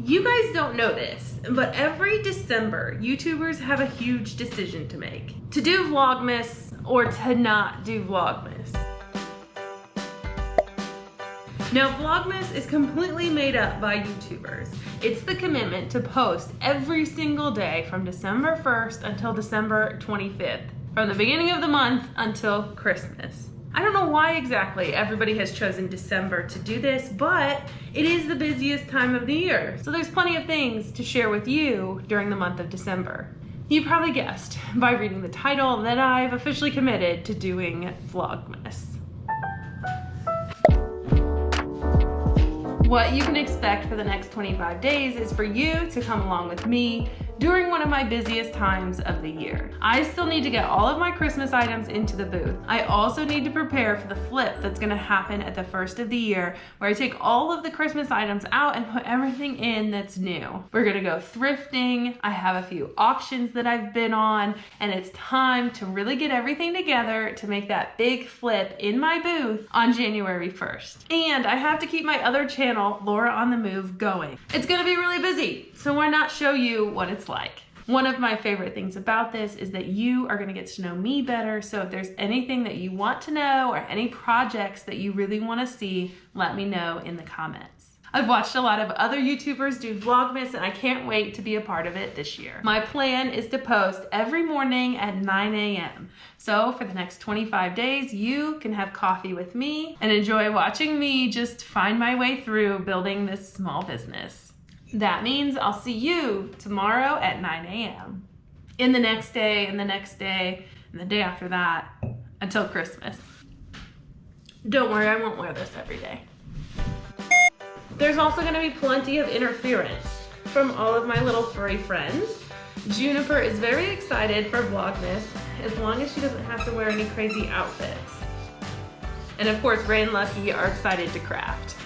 You guys don't know this, but every December, YouTubers have a huge decision to make. To do Vlogmas or to not do Vlogmas. Now, Vlogmas is completely made up by YouTubers. It's the commitment to post every single day from December 1st until December 25th, from the beginning of the month until Christmas. I don't know why exactly everybody has chosen December to do this, but it is the busiest time of the year. So there's plenty of things to share with you during the month of December. You probably guessed by reading the title that I've officially committed to doing Vlogmas. What you can expect for the next 25 days is for you to come along with me during one of my busiest times of the year. I still need to get all of my Christmas items into the booth. I also need to prepare for the flip that's gonna happen at the first of the year, where I take all of the Christmas items out and put everything in that's new. We're gonna go thrifting. I have a few auctions that I've been on, and it's time to really get everything together to make that big flip in my booth on January 1st. And I have to keep my other channel, Laura on the Move, going. It's gonna be really busy, so why not show you what it's like? One of my favorite things about this is that you are gonna get to know me better, so if there's anything that you want to know or any projects that you really wanna see, let me know in the comments. I've watched a lot of other YouTubers do Vlogmas, and I can't wait to be a part of it this year. My plan is to post every morning at 9 a.m. So for the next 25 days, you can have coffee with me and enjoy watching me just find my way through building this small business. That means I'll see you tomorrow at 9 a.m. In the next day, and the next day, and the day after that, until Christmas. Don't worry, I won't wear this every day. There's also gonna be plenty of interference from all of my little furry friends. Juniper is very excited for Vlogmas, as long as she doesn't have to wear any crazy outfits. And of course, Ray and Lucky are excited to craft.